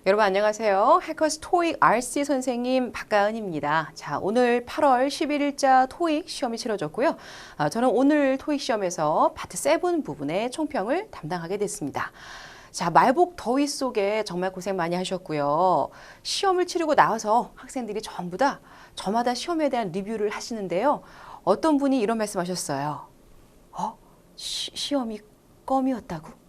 여러분 안녕하세요. 해커스 토익 RC 선생님 박가은입니다. 자, 오늘 8월 11일자 토익 시험이 치러졌고요. 저는 오늘 토익 시험에서 파트 7 부분의 총평을 담당하게 됐습니다. 자, 말복 더위 속에 정말 고생 많이 하셨고요. 시험을 치르고 나와서 학생들이 전부 다 저마다 시험에 대한 리뷰를 하시는데요. 어떤 분이 이런 말씀하셨어요. 시험이 껌이었다고?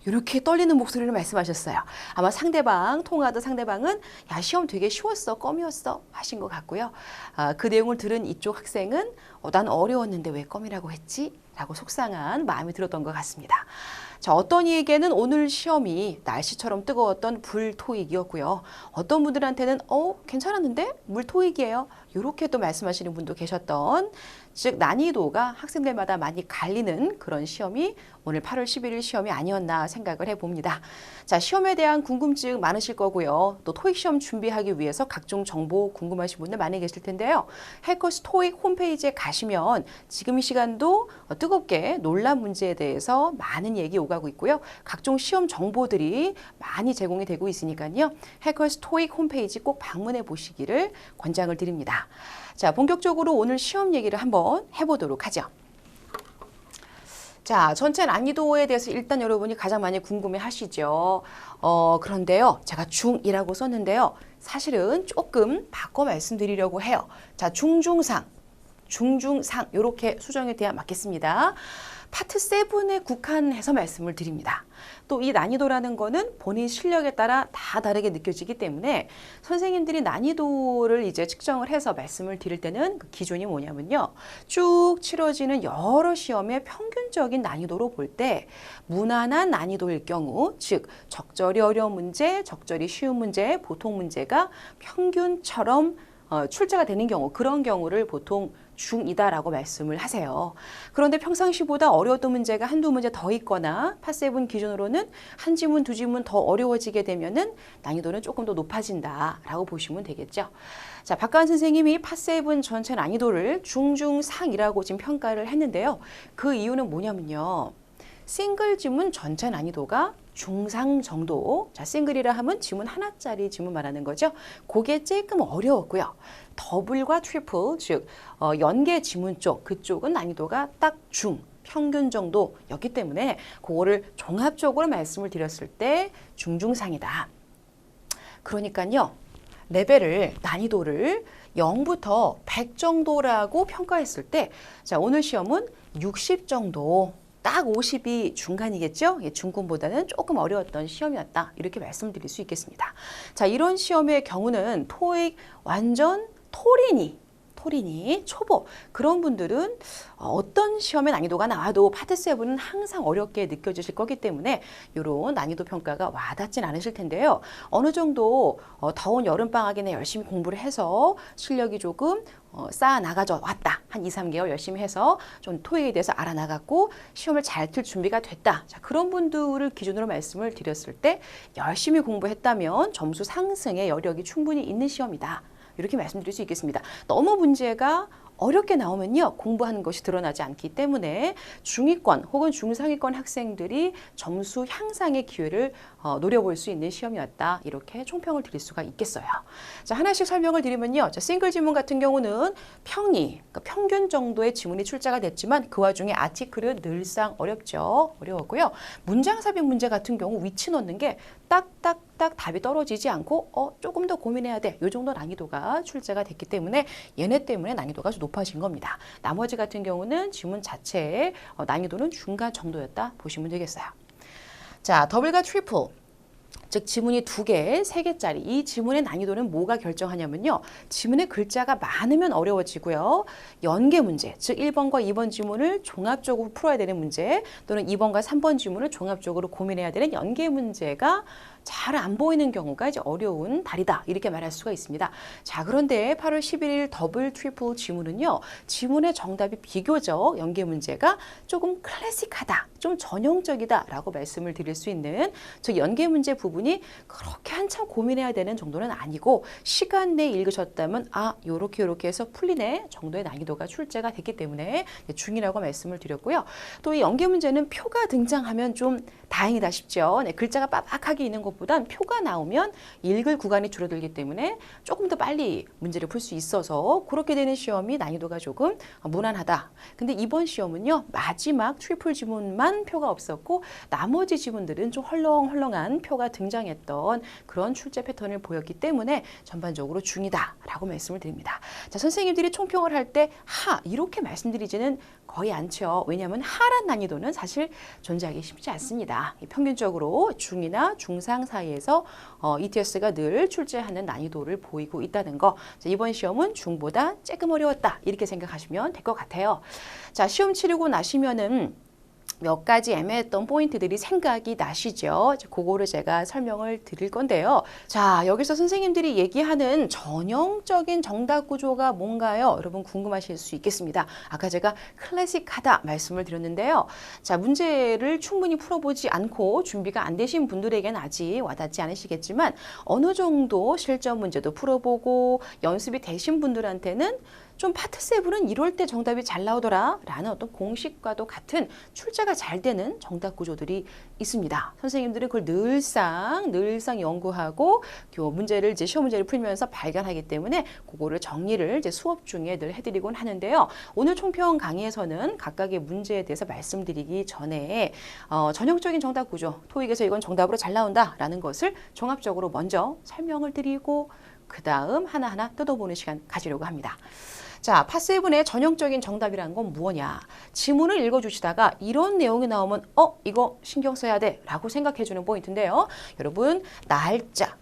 이렇게 떨리는 목소리로 말씀하셨어요. 아마 통화하던 상대방은 야, 시험 되게 쉬웠어, 껌이었어 하신 것 같고요. 그 내용을 들은 이쪽 학생은 난 어려웠는데 왜 껌이라고 했지? 라고 속상한 마음이 들었던 것 같습니다. 자, 어떤 이에게는 오늘 시험이 날씨처럼 뜨거웠던 불토익이었고요. 어떤 분들한테는 괜찮았는데 물토익이에요. 이렇게 또 말씀하시는 분도 계셨던, 즉 난이도가 학생들마다 많이 갈리는 그런 시험이 오늘 8월 11일 시험이 아니었나 생각을 해봅니다. 자, 시험에 대한 궁금증 많으실 거고요. 또 토익 시험 준비하기 위해서 각종 정보 궁금하신 분들 많이 계실 텐데요. 해커스 토익 홈페이지에 가시면 지금 이 시간도 뜨겁게 논란 문제에 대해서 많은 얘기 오가고 있고요. 각종 시험 정보들이 많이 제공이 되고 있으니까요. 해커스 토익 홈페이지 꼭 방문해 보시기를 권장을 드립니다. 자, 본격적으로 오늘 시험 얘기를 한번 해보도록 하죠. 자, 전체 난이도에 대해서 일단 여러분이 가장 많이 궁금해 하시죠. 그런데요, 제가 중2라고 썼는데요. 사실은 조금 바꿔 말씀드리려고 해요. 자, 중중상 이렇게 수정이 돼야 맞겠습니다. 파트 7에 국한해서 말씀을 드립니다. 또 이 난이도라는 거는 본인 실력에 따라 다 다르게 느껴지기 때문에 선생님들이 난이도를 이제 측정을 해서 말씀을 드릴 때는 그 기준이 뭐냐면요. 쭉 치러지는 여러 시험의 평균적인 난이도로 볼 때 무난한 난이도일 경우, 즉 적절히 어려운 문제, 적절히 쉬운 문제, 보통 문제가 평균처럼 출제가 되는 경우, 그런 경우를 보통 중2다라고 말씀을 하세요. 그런데 평상시보다 어려웠던 문제가 한두 문제 더 있거나 파7 기준으로는 한 지문, 두 지문 더 어려워지게 되면은 난이도는 조금 더 높아진다라고 보시면 되겠죠. 자, 박가은 선생님이 파7 전체 난이도를 중중상이라고 지금 평가를 했는데요. 그 이유는 뭐냐면요. 싱글 지문 전체 난이도가 중상 정도, 자, 싱글이라 하면 지문 하나짜리 지문 말하는 거죠. 그게 조금 어려웠고요. 더블과 트리플, 즉 연계 지문 쪽, 그쪽은 난이도가 딱 중, 평균 정도였기 때문에 그거를 종합적으로 말씀을 드렸을 때 중중상이다. 그러니까요. 레벨을, 난이도를 0부터 100 정도라고 평가했을 때, 자, 오늘 시험은 60 정도, 딱 50이 중간이겠죠? 중간보다는 조금 어려웠던 시험이었다. 이렇게 말씀드릴 수 있겠습니다. 자, 이런 시험의 경우는 토익 완전 토린이, 초보, 그런 분들은 어떤 시험의 난이도가 나와도 파트 7은 항상 어렵게 느껴지실 거기 때문에 이런 난이도 평가가 와닿진 않으실 텐데요. 어느 정도 더운 여름방학에는 열심히 공부를 해서 실력이 조금 쌓아 나가져 왔다. 한 2, 3개월 열심히 해서 좀 토익에 대해서 알아나갔고 시험을 잘 틀 준비가 됐다. 자, 그런 분들을 기준으로 말씀을 드렸을 때 열심히 공부했다면 점수 상승의 여력이 충분히 있는 시험이다. 이렇게 말씀드릴 수 있겠습니다. 너무 문제가 어렵게 나오면요. 공부하는 것이 드러나지 않기 때문에 중위권 혹은 중상위권 학생들이 점수 향상의 기회를 노려볼 수 있는 시험이었다. 이렇게 총평을 드릴 수가 있겠어요. 자, 하나씩 설명을 드리면요. 자, 싱글 지문 같은 경우는 그러니까 평균 정도의 지문이 출제가 됐지만 그 와중에 아티클은 늘상 어려웠고요. 문장 삽입 문제 같은 경우 위치 넣는 게 딱딱딱 답이 떨어지지 않고 조금 더 고민해야 돼. 이 정도 난이도가 출제가 됐기 때문에 얘네 때문에 난이도가 좀 높아진 겁니다. 나머지 같은 경우는 지문 자체의 난이도는 중간 정도였다 보시면 되겠어요. 자, 더블과 트리플. 즉 지문이 2개, 3개짜리 이 지문의 난이도는 뭐가 결정하냐면요. 지문의 글자가 많으면 어려워지고요. 연계 문제, 즉 1번과 2번 지문을 종합적으로 풀어야 되는 문제 또는 2번과 3번 지문을 종합적으로 고민해야 되는 연계 문제가 잘 안 보이는 경우가 이제 어려운 달이다. 이렇게 말할 수가 있습니다. 자, 그런데 8월 11일 더블 트리플 지문은요. 지문의 정답이 비교적 연계 문제가 조금 클래식하다. 좀 전형적이다 라고 말씀을 드릴 수 있는 저 연계 문제 부분이 여러분이 그렇게 한참 고민해야 되는 정도는 아니고 시간 내에 읽으셨다면 요렇게 해서 풀리네 정도의 난이도가 출제가 됐기 때문에 중이라고 말씀을 드렸고요. 또 이 연계 문제는 표가 등장하면 좀 다행이다 싶죠. 글자가 빡빡하게 있는 것보단 표가 나오면 읽을 구간이 줄어들기 때문에 조금 더 빨리 문제를 풀 수 있어서 그렇게 되는 시험이 난이도가 조금 무난하다. 근데 이번 시험은요. 마지막 트리플 지문만 표가 없었고 나머지 지문들은 좀 헐렁헐렁한 표가 등장했던 그런 출제 패턴을 보였기 때문에 전반적으로 중이다라고 말씀을 드립니다. 자, 선생님들이 총평을 할 때 이렇게 말씀드리지는 거의 않죠. 왜냐하면 하란 난이도는 사실 존재하기 쉽지 않습니다. 평균적으로 중이나 중상 사이에서 ETS가 늘 출제하는 난이도를 보이고 있다는 거. 자, 이번 시험은 중보다 조금 어려웠다 이렇게 생각하시면 될 것 같아요. 자, 시험 치르고 나시면은 몇 가지 애매했던 포인트들이 생각이 나시죠? 그거를 제가 설명을 드릴 건데요. 자, 여기서 선생님들이 얘기하는 전형적인 정답 구조가 뭔가요? 여러분 궁금하실 수 있겠습니다. 아까 제가 클래식하다 말씀을 드렸는데요. 자, 문제를 충분히 풀어보지 않고 준비가 안 되신 분들에게는 아직 와닿지 않으시겠지만 어느 정도 실전 문제도 풀어보고 연습이 되신 분들한테는 좀 파트 7은 이럴 때 정답이 잘 나오더라 라는 어떤 공식과도 같은 출제가 잘 되는 정답 구조들이 있습니다. 선생님들은 그걸 늘상 연구하고 문제를 시험 문제를 풀면서 발견하기 때문에 그거를 정리를 수업 중에 늘 해드리곤 하는데요. 오늘 총평 강의에서는 각각의 문제에 대해서 말씀드리기 전에 전형적인 정답 구조, 토익에서 이건 정답으로 잘 나온다라는 것을 종합적으로 먼저 설명을 드리고 그 다음 하나하나 뜯어보는 시간 가지려고 합니다. 자, 파7의 전형적인 정답이라는 건 무엇냐? 지문을 읽어주시다가 이런 내용이 나오면 이거 신경 써야 돼 라고 생각해주는 포인트인데요. 여러분 날짜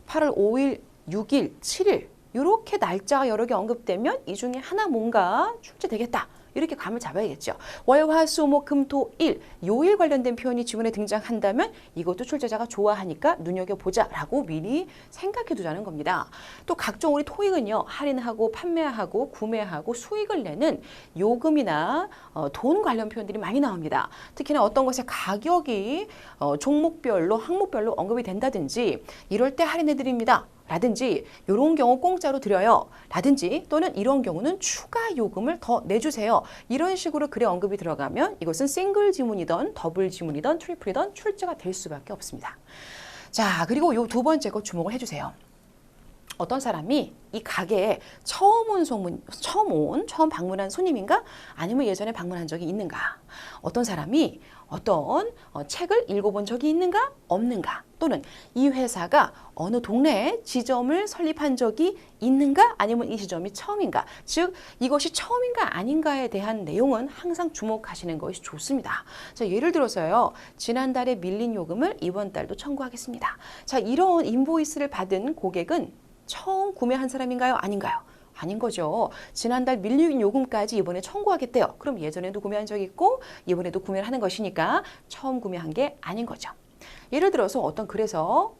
8월 5일, 6일, 7일 이렇게 날짜가 여러 개 언급되면 이 중에 하나 뭔가 출제되겠다. 이렇게 감을 잡아야겠죠. 월, 화, 수, 목, 금, 토, 일, 요일 관련된 표현이 지문에 등장한다면 이것도 출제자가 좋아하니까 눈여겨보자라고 미리 생각해 두자는 겁니다. 또 각종 우리 토익은요. 할인하고 판매하고 구매하고 수익을 내는 요금이나 돈 관련 표현들이 많이 나옵니다. 특히나 어떤 것의 가격이 종목별로 항목별로 언급이 된다든지 이럴 때 할인해 드립니다. 라든지 이런 경우 공짜로 드려요. 라든지 또는 이런 경우는 추가 요금을 더 내주세요. 이런 식으로 글에 언급이 들어가면 이것은 싱글 지문이든 더블 지문이든 트리플이든 출제가 될 수밖에 없습니다. 자, 그리고 요 두 번째 거 주목을 해주세요. 어떤 사람이 이 가게에 처음 방문한 손님인가? 아니면 예전에 방문한 적이 있는가? 어떤 사람이 어떤 책을 읽어본 적이 있는가? 없는가? 또는 이 회사가 어느 동네에 지점을 설립한 적이 있는가? 아니면 이 지점이 처음인가? 즉 이것이 처음인가 아닌가에 대한 내용은 항상 주목하시는 것이 좋습니다. 자, 예를 들어서요. 지난달에 밀린 요금을 이번 달도 청구하겠습니다. 자, 이런 인보이스를 받은 고객은 처음 구매한 사람인가요? 아닌가요? 아닌 거죠. 지난달 밀린 요금까지 이번에 청구하겠대요. 그럼 예전에도 구매한 적이 있고 이번에도 구매를 하는 것이니까 처음 구매한 게 아닌 거죠. 예를 들어서 어떤 글에서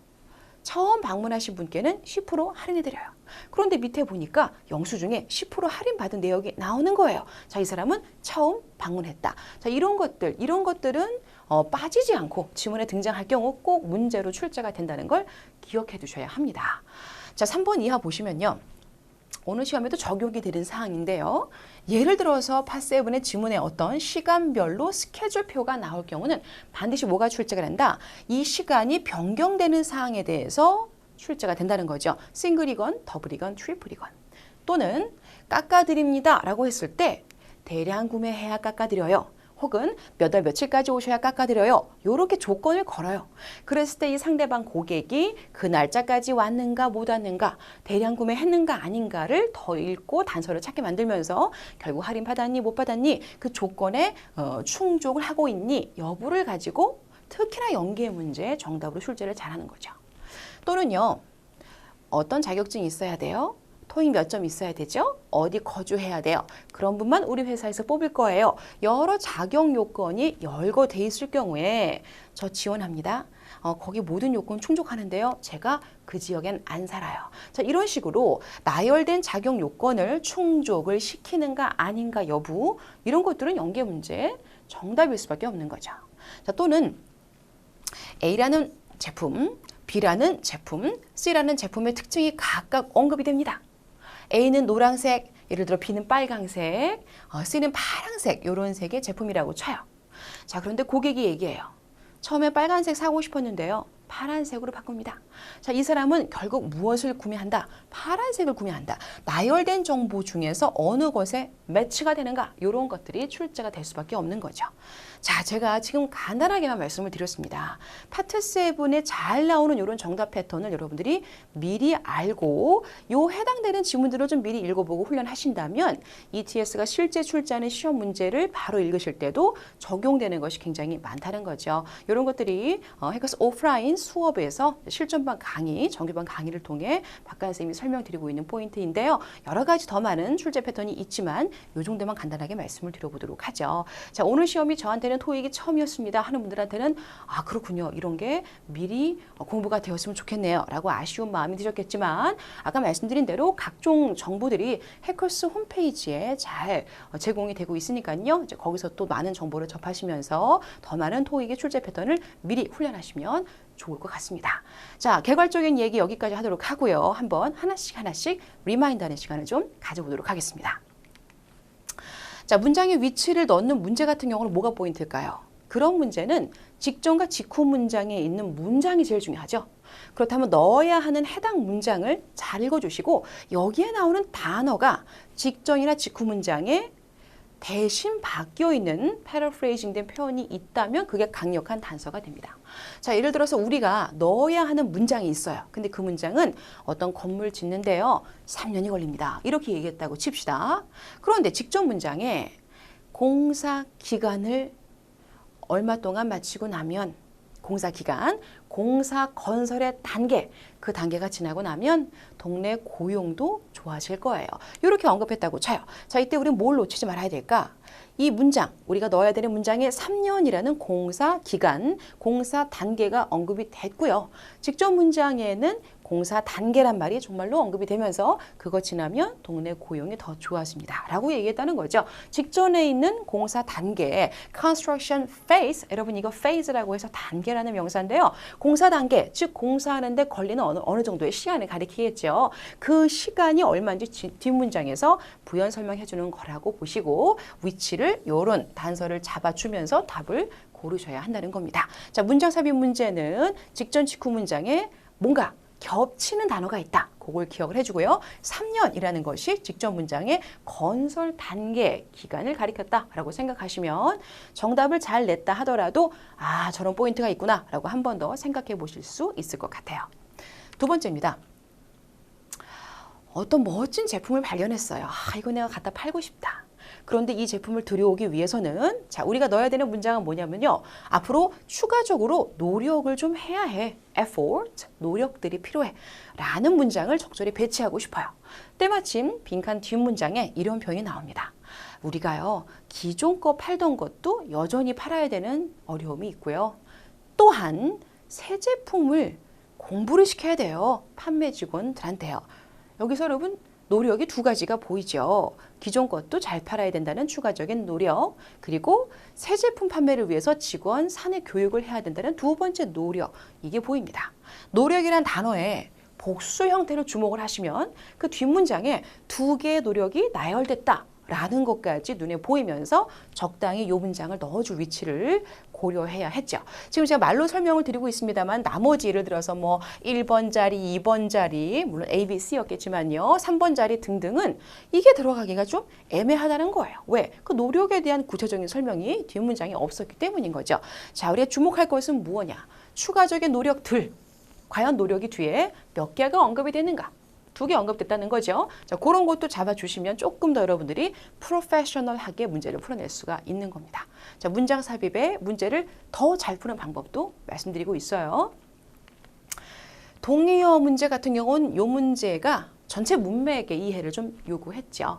처음 방문하신 분께는 10% 할인해드려요. 그런데 밑에 보니까 영수증에 10% 할인받은 내역이 나오는 거예요. 자, 이 사람은 처음 방문했다. 자, 이런 것들은 빠지지 않고 지문에 등장할 경우 꼭 문제로 출제가 된다는 걸 기억해 두셔야 합니다. 자, 3번 이하 보시면요. 어느 시험에도 적용이 되는 사항인데요. 예를 들어서 파7의 지문에 어떤 시간별로 스케줄표가 나올 경우는 반드시 뭐가 출제가 된다? 이 시간이 변경되는 사항에 대해서 출제가 된다는 거죠. 싱글이건 더블이건 트리플이건. 또는 깎아드립니다 라고 했을 때 대량 구매해야 깎아드려요. 혹은 몇 월 며칠까지 오셔야 깎아드려요. 이렇게 조건을 걸어요. 그랬을 때 이 상대방 고객이 그 날짜까지 왔는가 못 왔는가, 대량 구매했는가 아닌가를 더 읽고 단서를 찾게 만들면서 결국 할인 받았니 못 받았니, 그 조건에 충족을 하고 있니 여부를 가지고 특히나 연계 문제 정답으로 출제를 잘하는 거죠. 또는요. 어떤 자격증이 있어야 돼요? 토익 몇 점 있어야 되죠? 어디 거주해야 돼요? 그런 분만 우리 회사에서 뽑을 거예요. 여러 자격 요건이 열거돼 있을 경우에 저 지원합니다. 거기 모든 요건 충족하는데요. 제가 그 지역엔 안 살아요. 자, 이런 식으로 나열된 자격 요건을 충족을 시키는가 아닌가 여부, 이런 것들은 연계 문제 정답일 수밖에 없는 거죠. 자, 또는 A라는 제품 B라는 제품, C라는 제품의 특징이 각각 언급이 됩니다. A는 노란색, 예를 들어 B는 빨강색, C는 파란색, 이런 색의 제품이라고 쳐요. 자, 그런데 고객이 얘기해요. 처음에 빨간색 사고 싶었는데요. 파란색으로 바꿉니다. 자, 이 사람은 결국 무엇을 구매한다? 파란색을 구매한다. 나열된 정보 중에서 어느 것에 매치가 되는가? 이런 것들이 출제가 될 수밖에 없는 거죠. 자, 제가 지금 간단하게만 말씀을 드렸습니다. 파트 7에 잘 나오는 이런 정답 패턴을 여러분들이 미리 알고 요 해당되는 지문들을 좀 미리 읽어보고 훈련하신다면 ETS가 실제 출제하는 시험 문제를 바로 읽으실 때도 적용되는 것이 굉장히 많다는 거죠. 이런 것들이 해커스 오프라인 수업에서 실전반 강의, 정규반 강의를 통해 박가연 선생님이 설명드리고 있는 포인트인데요. 여러 가지 더 많은 출제 패턴이 있지만 이 정도만 간단하게 말씀을 드려보도록 하죠. 자, 오늘 시험이 저한테는 토익이 처음이었습니다 하는 분들한테는 아, 그렇군요. 이런 게 미리 공부가 되었으면 좋겠네요 라고 아쉬운 마음이 드셨겠지만 아까 말씀드린 대로 각종 정보들이 해커스 홈페이지에 잘 제공이 되고 있으니까요. 이제 거기서 또 많은 정보를 접하시면서 더 많은 토익의 출제 패턴을 미리 훈련하시면 좋을 것 같습니다. 자, 개괄적인 얘기 여기까지 하도록 하고요. 한번 하나씩 리마인드하는 시간을 좀 가져보도록 하겠습니다. 자, 문장의 위치를 넣는 문제 같은 경우는 뭐가 포인트일까요? 그런 문제는 직전과 직후 문장에 있는 문장이 제일 중요하죠. 그렇다면 넣어야 하는 해당 문장을 잘 읽어주시고 여기에 나오는 단어가 직전이나 직후 문장에 대신 바뀌어 있는 패러프레이징 된 표현이 있다면 그게 강력한 단서가 됩니다. 자, 예를 들어서 우리가 넣어야 하는 문장이 있어요. 근데 그 문장은 어떤 건물 짓는데요. 3년이 걸립니다. 이렇게 얘기했다고 칩시다. 그런데 직전 문장에 공사 기간을 얼마 동안 마치고 나면 공사 기간, 공사 건설의 단계, 그 단계가 지나고 나면 동네 고용도 좋아질 거예요. 이렇게 언급했다고 쳐요. 자, 이때 우리는 뭘 놓치지 말아야 될까? 이 문장, 우리가 넣어야 되는 문장에 3년이라는 공사 기간, 공사 단계가 언급이 됐고요. 직전 문장에는 공사 단계란 말이 정말로 언급이 되면서 그거 지나면 동네 고용이 더 좋아집니다. 라고 얘기했다는 거죠. 직전에 있는 공사 단계, construction phase, 여러분 이거 phase라고 해서 단계라는 명사인데요. 공사 단계, 즉 공사하는데 걸리는 어느 정도의 시간을 가리키겠죠. 그 시간이 얼마인지 뒷문장에서 부연 설명해 주는 거라고 보시고 위치를 이런 단서를 잡아주면서 답을 고르셔야 한다는 겁니다. 자, 문장 삽입 문제는 직전 직후 문장에 뭔가 겹치는 단어가 있다. 그걸 기억을 해주고요. 3년이라는 것이 직전 문장의 건설 단계 기간을 가리켰다라고 생각하시면 정답을 잘 냈다 하더라도 아, 저런 포인트가 있구나 라고 한 번 더 생각해 보실 수 있을 것 같아요. 두 번째입니다. 어떤 멋진 제품을 발견했어요. 아, 이거 내가 갖다 팔고 싶다. 그런데 이 제품을 들여오기 위해서는 자, 우리가 넣어야 되는 문장은 뭐냐면요. 앞으로 추가적으로 노력을 좀 해야 해. effort, 노력들이 필요해. 라는 문장을 적절히 배치하고 싶어요. 때마침 빈칸 뒷문장에 이런 표현이 나옵니다. 우리가요. 기존 거 팔던 것도 여전히 팔아야 되는 어려움이 있고요. 또한 새 제품을 공부를 시켜야 돼요. 판매 직원들한테요. 여기서 여러분 노력이 두 가지가 보이죠. 기존 것도 잘 팔아야 된다는 추가적인 노력, 그리고 새 제품 판매를 위해서 직원 사내 교육을 해야 된다는 두 번째 노력, 이게 보입니다. 노력이란 단어에 복수 형태로 주목을 하시면 그 뒷문장에 두 개의 노력이 나열됐다. 라는 것까지 눈에 보이면서 적당히 이 문장을 넣어줄 위치를 고려해야 했죠. 지금 제가 말로 설명을 드리고 있습니다만 나머지 예를 들어서 뭐 1번 자리, 2번 자리, 물론 A, B, C였겠지만요. 3번 자리 등등은 이게 들어가기가 좀 애매하다는 거예요. 왜? 그 노력에 대한 구체적인 설명이 뒷문장에 없었기 때문인 거죠. 자, 우리가 주목할 것은 무엇이냐? 추가적인 노력들. 과연 노력이 뒤에 몇 개가 언급이 되는가? 두 개 언급됐다는 거죠. 자, 그런 것도 잡아주시면 조금 더 여러분들이 프로페셔널하게 문제를 풀어낼 수가 있는 겁니다. 자, 문장 삽입의 문제를 더 잘 푸는 방법도 말씀드리고 있어요. 동의어 문제 같은 경우는 이 문제가 전체 문맥의 이해를 좀 요구했죠.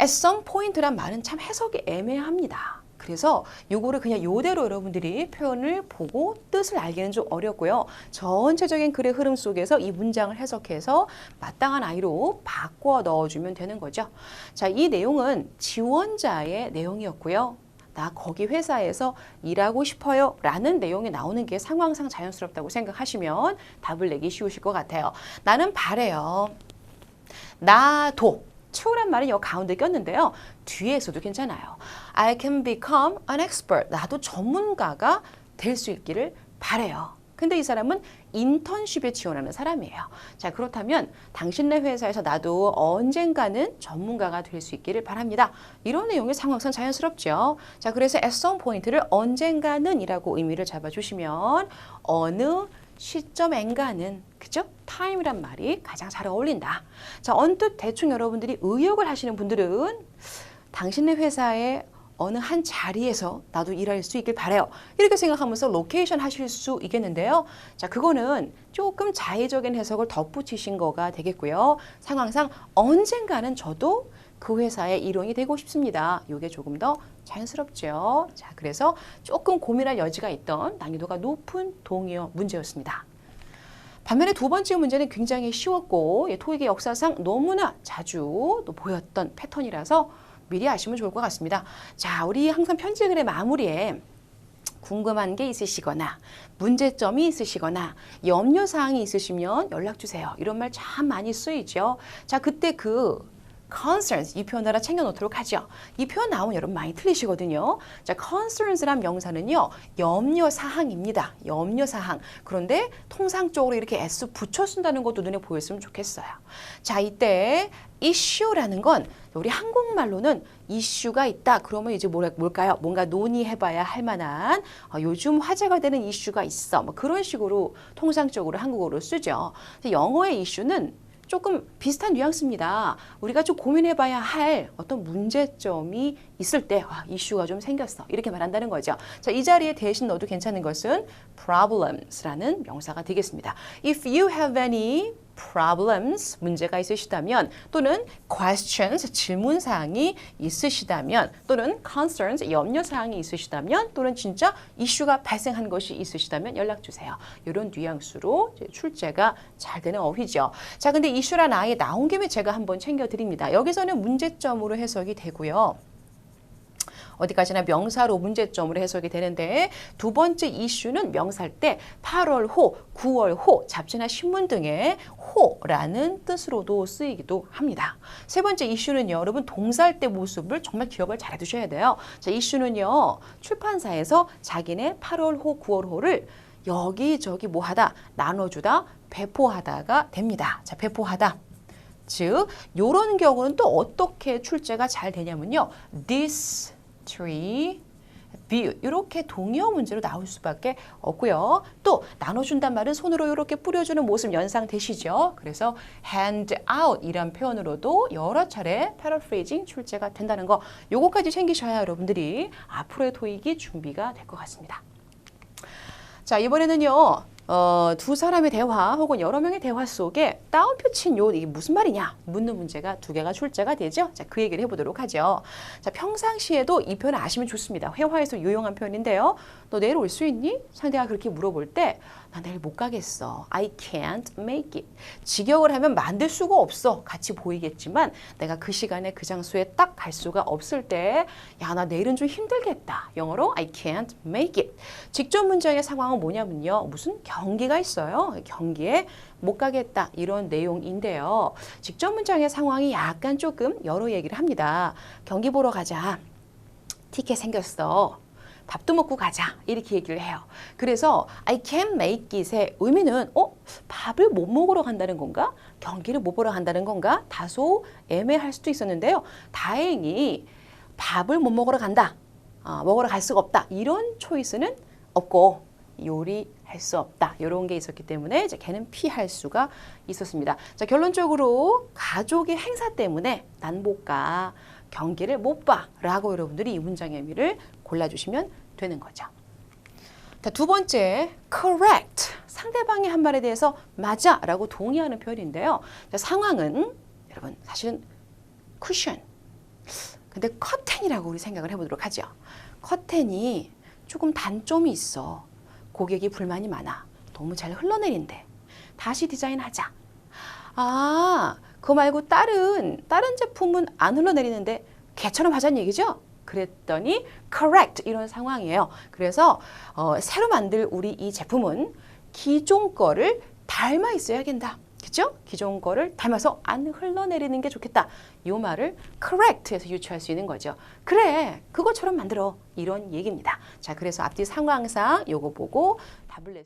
At some point란 말은 참 해석이 애매합니다. 그래서 요거를 그냥 요대로 여러분들이 표현을 보고 뜻을 알기는 좀 어렵고요. 전체적인 글의 흐름 속에서 이 문장을 해석해서 마땅한 아이로 바꿔 넣어주면 되는 거죠. 자, 이 내용은 지원자의 내용이었고요. 나 거기 회사에서 일하고 싶어요 라는 내용이 나오는 게 상황상 자연스럽다고 생각하시면 답을 내기 쉬우실 것 같아요. 나는 바래요. 나도. to란 말은 여 가운데 꼈는데요. 뒤에서도 괜찮아요. I can become an expert. 나도 전문가가 될 수 있기를 바래요. 근데 이 사람은 인턴십에 지원하는 사람이에요. 자, 그렇다면 당신네 회사에서 나도 언젠가는 전문가가 될 수 있기를 바랍니다. 이런 내용이 상황상 자연스럽죠. 자, 그래서 at some point를 언젠가는 이라고 의미를 잡아주시면 어느 시점엔가는, 그죠? time이란 말이 가장 잘 어울린다. 자, 언뜻 대충 여러분들이 의역을 하시는 분들은 당신네 회사에 어느 한 자리에서 나도 일할 수 있길 바래요. 이렇게 생각하면서 로케이션 하실 수 있겠는데요. 자, 그거는 조금 자의적인 해석을 덧붙이신 거가 되겠고요. 상황상 언젠가는 저도 그 회사의 일원이 되고 싶습니다. 이게 조금 더 자연스럽죠. 자, 그래서 조금 고민할 여지가 있던 난이도가 높은 동의어 문제였습니다. 반면에 두 번째 문제는 굉장히 쉬웠고 토익의 역사상 너무나 자주 또 보였던 패턴이라서 미리 아시면 좋을 것 같습니다. 자, 우리 항상 편집글의 마무리에 궁금한 게 있으시거나 문제점이 있으시거나 염려사항이 있으시면 연락주세요. 이런 말 참 많이 쓰이죠. 자, 그때 concerns 이 표현 하나 챙겨놓도록 하죠. 이 표현 나오면 여러분 많이 틀리시거든요. 자, concerns란 명사는요, 염려사항입니다. 염려사항. 그런데 통상적으로 이렇게 s 붙여 쓴다는 것도 눈에 보였으면 좋겠어요. 자, 이때 issue라는 건 우리 한국말로는 이슈가 있다. 그러면 이제 뭘까요? 뭔가 논의해봐야 할 만한 요즘 화제가 되는 이슈가 있어. 뭐 그런 식으로 통상적으로 한국어로 쓰죠. 영어의 이슈는 조금 비슷한 뉘앙스입니다. 우리가 좀 고민해봐야 할 어떤 문제점이 있을 때 이슈가 좀 생겼어. 이렇게 말한다는 거죠. 자, 이 자리에 대신 넣어도 괜찮은 것은 problems라는 명사가 되겠습니다. If you have any problems, 문제가 있으시다면 또는 questions, 질문사항이 있으시다면 또는 concerns, 염려사항이 있으시다면 또는 진짜 이슈가 발생한 것이 있으시다면 연락주세요. 이런 뉘앙스로 출제가 잘 되는 어휘죠. 자, 근데 이슈란 아예 나온 김에 제가 한번 챙겨드립니다. 여기서는 문제점으로 해석이 되고요. 어디까지나 명사로 문제점으로 해석이 되는데 두 번째 이슈는 명사일 때 8월 호, 9월 호, 잡지나 신문 등의 호라는 뜻으로도 쓰이기도 합니다. 세 번째 이슈는요, 여러분 동사일 때 모습을 정말 기억을 잘 해두셔야 돼요. 자, 이슈는요, 출판사에서 자기네 8월 호, 9월 호를 여기저기 뭐하다, 나눠주다, 배포하다가 됩니다. 자, 배포하다. 즉, 요런 경우는 또 어떻게 출제가 잘 되냐면요, distribute 이렇게 동의어 문제로 나올 수밖에 없고요. 또 나눠준단 말은 손으로 이렇게 뿌려주는 모습 연상되시죠? 그래서 hand out 이란 표현으로도 여러 차례 paraphrasing 출제가 된다는 거, 요거까지 챙기셔야 여러분들이 앞으로의 토익이 준비가 될 것 같습니다. 자, 이번에는요. 두 사람의 대화 혹은 여러 명의 대화 속에 따옴표 친 이게 무슨 말이냐 묻는 문제가 두 개가 출제가 되죠. 자, 그 얘기를 해보도록 하죠. 자, 평상시에도 이 표현 아시면 좋습니다. 회화에서 유용한 표현인데요. 너 내일 올 수 있니? 상대가 그렇게 물어볼 때 나 내일 못 가겠어. I can't make it. 직역을 하면 만들 수가 없어. 같이 보이겠지만 내가 그 시간에 그 장소에 딱 갈 수가 없을 때 야, 나 내일은 좀 힘들겠다. 영어로 I can't make it. 직접 문장의 상황은 뭐냐면요. 무슨 경기가 있어요. 경기에 못 가겠다. 이런 내용인데요. 직접 문장의 상황이 약간 조금 여러 얘기를 합니다. 경기 보러 가자. 티켓 생겼어. 밥도 먹고 가자. 이렇게 얘기를 해요. 그래서 I can make it의 의미는 밥을 못 먹으러 간다는 건가? 경기를 못 보러 간다는 건가? 다소 애매할 수도 있었는데요. 다행히 밥을 못 먹으러 간다. 먹으러 갈 수가 없다. 이런 초이스는 없고 요리할 수 없다. 이런 게 있었기 때문에 이제 걔는 피할 수가 있었습니다. 자, 결론적으로 가족의 행사 때문에 난 못 가. 경기를 못 봐. 라고 여러분들이 이 문장의 의미를 골라주시면 되는 거죠. 자, 두 번째, correct. 상대방의 한 말에 대해서 맞아 라고 동의하는 표현인데요. 자, 상황은 여러분 사실은 쿠션. 근데 커튼이라고 우리 생각을 해보도록 하죠. 커튼이 조금 단점이 있어. 고객이 불만이 많아. 너무 잘 흘러내린대. 다시 디자인하자. 그거 말고 다른 제품은 안 흘러내리는데 걔처럼 하자는 얘기죠? 그랬더니 correct 이런 상황이에요. 그래서 새로 만들 우리 이 제품은 기존 거를 닮아 있어야겠다. 그죠? 기존 거를 닮아서 안 흘러내리는 게 좋겠다. 이 말을 correct에서 유추할 수 있는 거죠. 그래, 그것처럼 만들어. 이런 얘기입니다. 자, 그래서 앞뒤 상황상 요거 보고 답을 냈습니다.